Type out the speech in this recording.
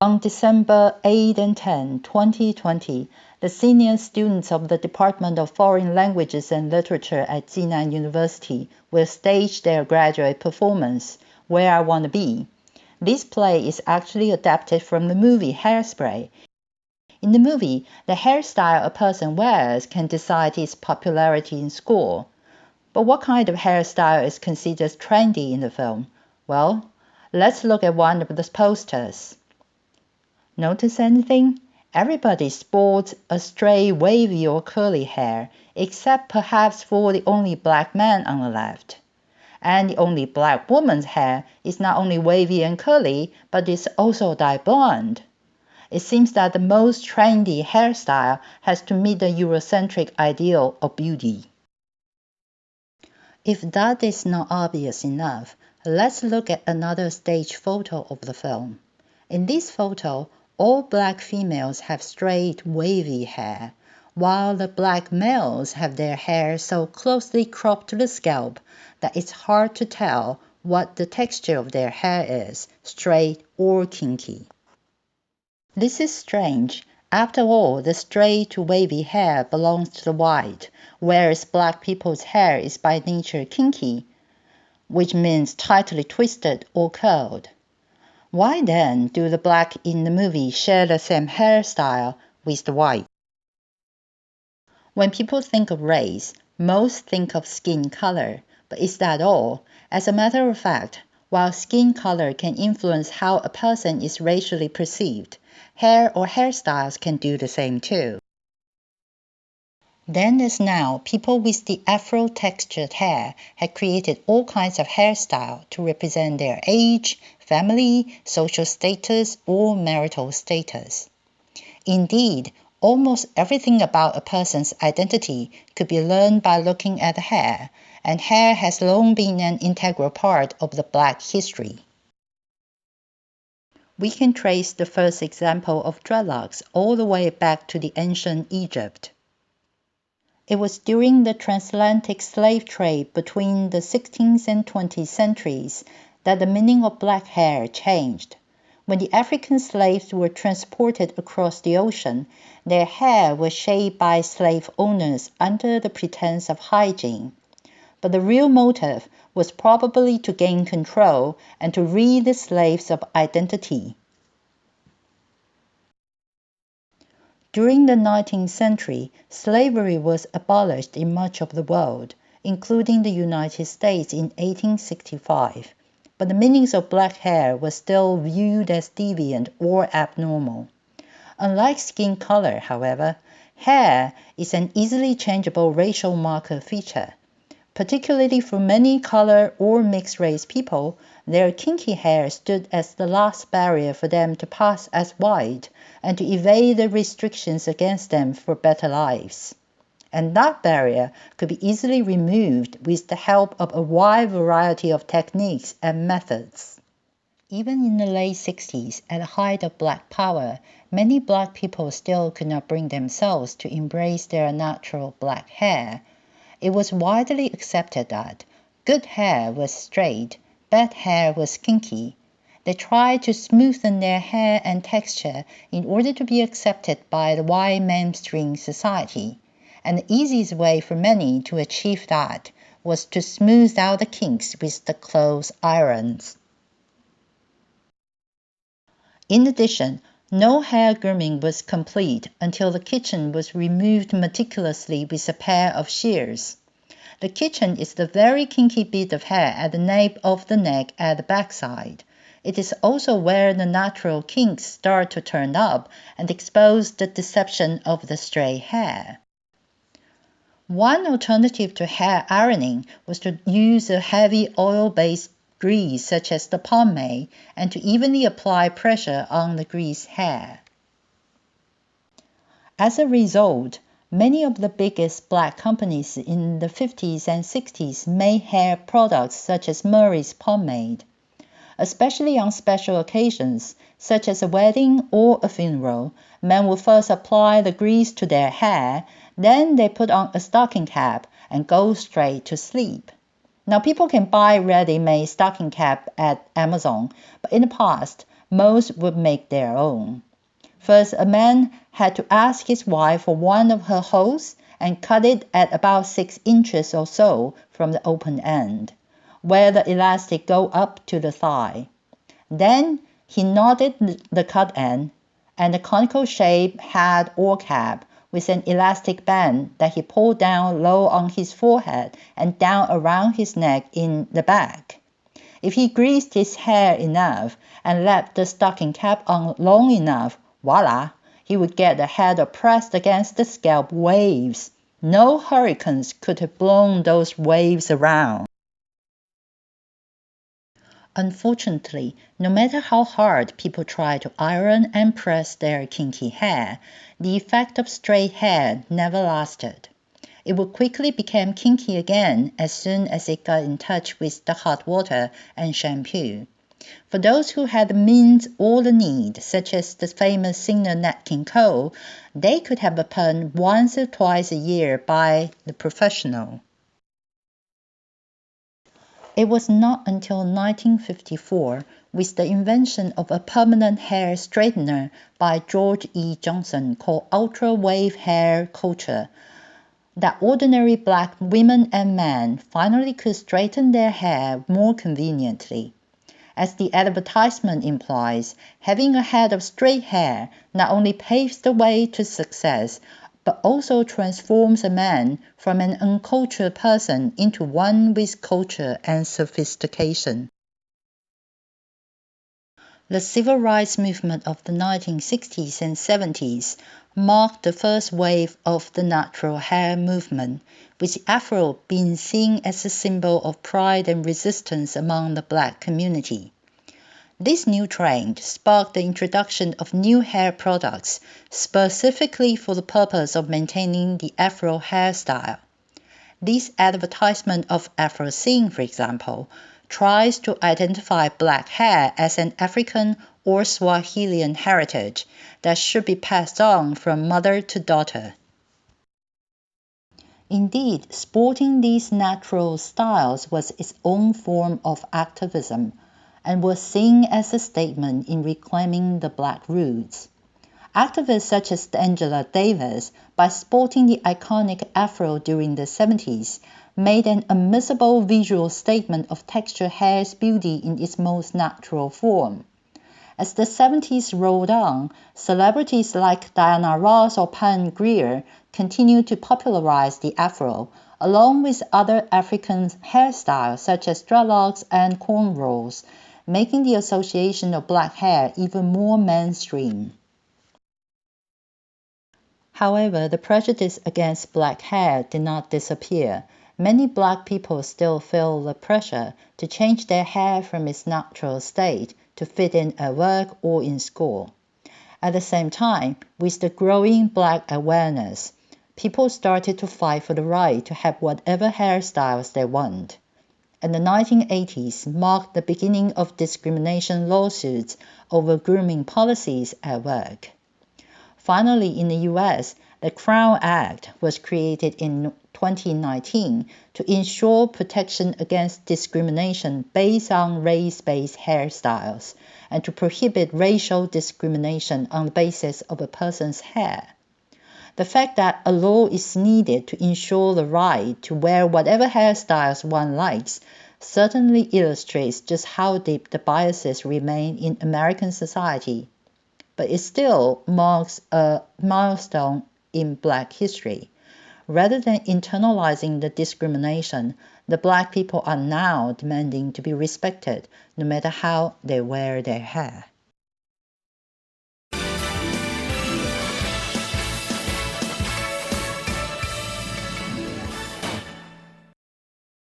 On December 8 and 10, 2020, the senior students of the Department of Foreign Languages and Literature at Jinan University will stage their graduate performance, Where I Want to Be. This play is actually adapted from the movie Hairspray. In the movie, the hairstyle a person wears can decide its popularity in school. But what kind of hairstyle is considered trendy in the film? Well, let's look at one of the posters. Notice anything? Everybody sports a straight, wavy or curly hair, except perhaps for the only black man on the left. And the only black woman's hair is not only wavy and curly, but is also dyed blonde. It seems that the most trendy hairstyle has to meet the Eurocentric ideal of beauty. If that is not obvious enough, let's look at another stage photo of the film. In this photo, all black females have straight, wavy hair, while the black males have their hair so closely cropped to the scalp that it's hard to tell what the texture of their hair is, straight or kinky. This is strange. After all, the straight to wavy hair belongs to the white, whereas black people's hair is by nature kinky, which means tightly twisted or curled. Why then do the black in the movie share the same hairstyle with the white? When people think of race, most think of skin color, but is that all? As a matter of fact, while skin color can influence how a person is racially perceived, hair or hairstyles can do the same too. Then as now, people with the afro-textured hair had created all kinds of hairstyle to represent their age, family, social status, or marital status. Indeed, almost everything about a person's identity could be learned by looking at the hair, and hair has long been an integral part of the Black history. We can trace the first example of dreadlocks all the way back to the ancient Egypt. It was during the transatlantic slave trade between the 16th and 20th centuries that the meaning of black hair changed. When the African slaves were transported across the ocean, their hair was shaved by slave owners under the pretense of hygiene. But the real motive was probably to gain control and to rid the slaves of identity. During the 19th century, slavery was abolished in much of the world, including the United States in 1865, but the meanings of black hair was still viewed as deviant or abnormal. Unlike skin color, however, hair is an easily changeable racial marker feature. Particularly for many color or mixed-race people, their kinky hair stood as the last barrier for them to pass as white and to evade the restrictions against them for better lives. And that barrier could be easily removed with the help of a wide variety of techniques and methods. Even in the late 60s, at the height of Black power, many Black people still could not bring themselves to embrace their natural black hair. It was widely accepted that good hair was straight, bad hair was kinky. They tried to smoothen their hair and texture in order to be accepted by the white mainstream society, and the easiest way for many to achieve that was to smooth out the kinks with the clothes irons. In addition, no hair grooming was complete until the kitchen was removed meticulously with a pair of shears. The kitchen is the very kinky bit of hair at the nape of the neck at the backside. It is also where the natural kinks start to turn up and expose the deception of the stray hair. One alternative to hair ironing was to use a heavy oil-based grease such as the pomade and to evenly apply pressure on the greased hair. As a result, many of the biggest Black companies in the 50s and 60s made hair products such as Murray's pomade. Especially on special occasions, such as a wedding or a funeral, men would first apply the grease to their hair, then they put on a stocking cap and go straight to sleep. Now people can buy ready-made stocking cap at Amazon, but in the past, most would make their own. First, a man had to ask his wife for one of her holes and cut it at about 6 inches or so from the open end, where the elastic go up to the thigh. Then he knotted the cut end and a conical shaped hat or cap with an elastic band that he pulled down low on his forehead and down around his neck in the back. If he greased his hair enough and left the stocking cap on long enough, voila, he would get the head pressed against the scalp waves. No hurricanes could have blown those waves around. Unfortunately, no matter how hard people try to iron and press their kinky hair, the effect of straight hair never lasted. It would quickly become kinky again as soon as it got in touch with the hot water and shampoo. For those who had the means or the need, such as the famous singer Nat King Cole, they could have a perm once or twice a year by the professional. It was not until 1954, with the invention of a permanent hair straightener by George E. Johnson called Ultra Wave Hair Culture, that ordinary black women and men finally could straighten their hair more conveniently. As the advertisement implies, having a head of straight hair not only paves the way to success, but also transforms a man from an uncultured person into one with culture and sophistication. The civil rights movement of the 1960s and 70s marked the first wave of the natural hair movement, with the afro being seen as a symbol of pride and resistance among the black community. This new trend sparked the introduction of new hair products specifically for the purpose of maintaining the afro hairstyle. This advertisement of Afro-Scene, for example, tries to identify black hair as an African or Swahilian heritage that should be passed on from mother to daughter. Indeed, sporting these natural styles was its own form of activism, and was seen as a statement in reclaiming the black roots. Activists such as Angela Davis, by sporting the iconic afro during the 70s, made an unmissable visual statement of textured hair's beauty in its most natural form. As the 70s rolled on, celebrities like Diana Ross or Pam Grier continued to popularize the afro, along with other African hairstyles such as dreadlocks and cornrows, making the association of black hair even more mainstream. However, the prejudice against black hair did not disappear. Many black people still feel the pressure to change their hair from its natural state to fit in at work or in school. At the same time, with the growing black awareness, people started to fight for the right to have whatever hairstyles they want. And the 1980s marked the beginning of discrimination lawsuits over grooming policies at work. Finally, in the US, the Crown Act was created in 2019 to ensure protection against discrimination based on race-based hairstyles and to prohibit racial discrimination on the basis of a person's hair. The fact that a law is needed to ensure the right to wear whatever hairstyles one likes certainly illustrates just how deep the biases remain in American society. But it still marks a milestone in Black history. Rather than internalizing the discrimination, the Black people are now demanding to be respected no matter how they wear their hair.